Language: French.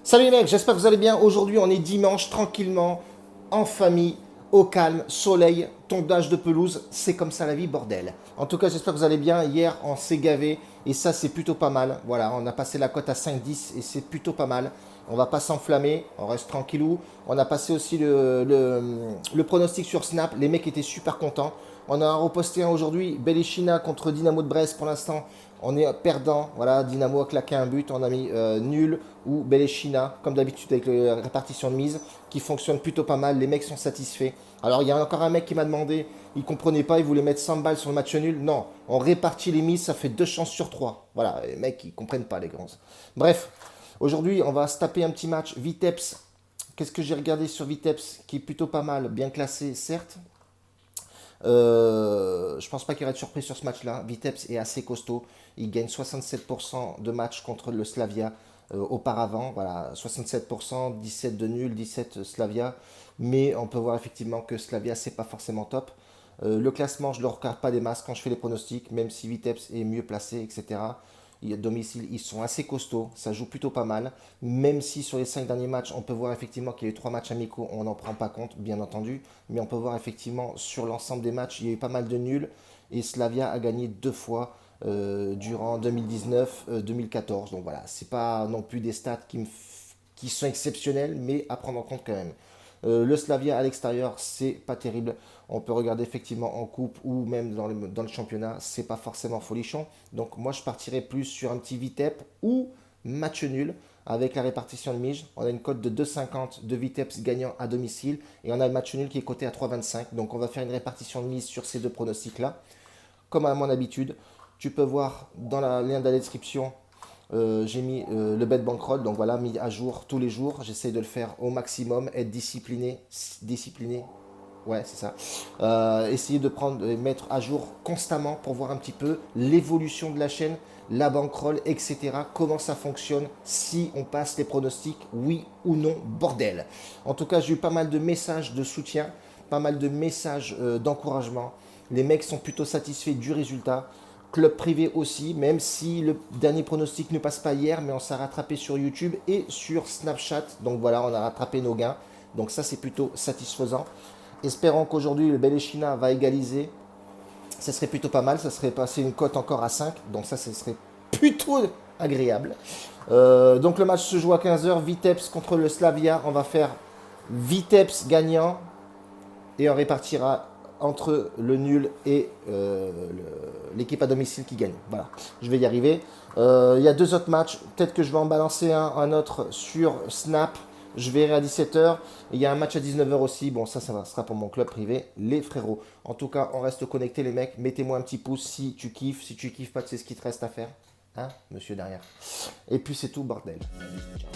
Salut les mecs, j'espère que vous allez bien. Aujourd'hui, on est dimanche, tranquillement, en famille, au calme, soleil, tondage de pelouse. C'est comme ça la vie, bordel. En tout cas, j'espère que vous allez bien. Hier, on s'est gavé et ça, c'est plutôt pas mal. Voilà, on a passé la cote à 5-10 et c'est plutôt pas mal. On va pas s'enflammer, on reste tranquillou. On a passé aussi le pronostic sur Snap. Les mecs étaient super contents. On a reposté un aujourd'hui, Beleshina contre Dynamo de Brest. Pour l'instant, on est perdant. Voilà, Dynamo a claqué un but. On a mis nul ou Beleshina, comme d'habitude avec la répartition de mise, qui fonctionne plutôt pas mal. Les mecs sont satisfaits. Alors, il y a encore un mec qui m'a demandé, il comprenait pas, il voulait mettre 100 balles sur le match nul. Non, on répartit les mises, ça fait 2 chances sur 3. Voilà, les mecs, ils comprennent pas, les grands. Bref, aujourd'hui, on va se taper un petit match. Vitebs, qu'est-ce que j'ai regardé sur Vitebs, qui est plutôt pas mal, bien classé, certes. Je pense pas qu'il y aurait de surprise sur ce match-là. Vitebs est assez costaud. Il gagne 67% de matchs contre le Slavia auparavant. Voilà, 67%, 17 de nul, 17 Slavia. Mais on peut voir effectivement que Slavia, c'est pas forcément top. Le classement, je ne le regarde pas des masses quand je fais les pronostics, même si Vitebs est mieux placé, etc. À domicile, ils sont assez costauds, ça joue plutôt pas mal. Même si sur les 5 derniers matchs, on peut voir effectivement qu'il y a eu 3 matchs amicaux, on n'en prend pas compte, bien entendu. Mais on peut voir effectivement sur l'ensemble des matchs, il y a eu pas mal de nuls. Et Slavia a gagné 2 fois durant 2019-2014. Donc voilà, c'est pas non plus des stats qui sont exceptionnels, mais à prendre en compte quand même. Le Slavia à l'extérieur, c'est pas terrible. On peut regarder effectivement en coupe ou même dans le championnat, c'est pas forcément folichon. Donc moi je partirais plus sur un petit Vitep ou match nul avec la répartition de Mige. On a une cote de 2,50 de Vitebs gagnant à domicile et on a le match nul qui est coté à 3,25. Donc on va faire une répartition de mise sur ces deux pronostics-là. Comme à mon habitude, tu peux voir dans le lien de la description, j'ai mis le bet bankroll, donc voilà, mis à jour tous les jours. J'essaie de le faire au maximum, être discipliné. Ouais, c'est ça. Essayer de prendre, de mettre à jour constamment pour voir un petit peu l'évolution de la chaîne, la bankroll, etc. Comment ça fonctionne, si on passe les pronostics, oui ou non, bordel. En tout cas, j'ai eu pas mal de messages de soutien, pas mal de messages d'encouragement. Les mecs sont plutôt satisfaits du résultat. Club privé aussi, même si le dernier pronostic ne passe pas hier, mais on s'est rattrapé sur YouTube et sur Snapchat. Donc voilà, on a rattrapé nos gains. Donc ça, c'est plutôt satisfaisant. Espérons qu'aujourd'hui, le Beleshina va égaliser. Ça serait plutôt pas mal. Ça serait passé une cote encore à 5. Donc ça, ce serait plutôt agréable. Donc le match se joue à 15h. Vitebs contre le Slavia. On va faire Vitebs gagnant et on répartira entre le nul et l'équipe à domicile qui gagne. Voilà, je vais y arriver. Il y a 2 autres matchs. Peut-être que je vais en balancer un autre sur Snap. Je verrai à 17h. Il y a un match à 19h aussi. Bon, ça sera pour mon club privé, les frérots. En tout cas, on reste connectés, les mecs. Mettez-moi un petit pouce si tu kiffes. Si tu kiffes pas, tu sais ce qu'il te reste à faire. Hein, monsieur derrière. Et puis c'est tout, bordel. Ciao.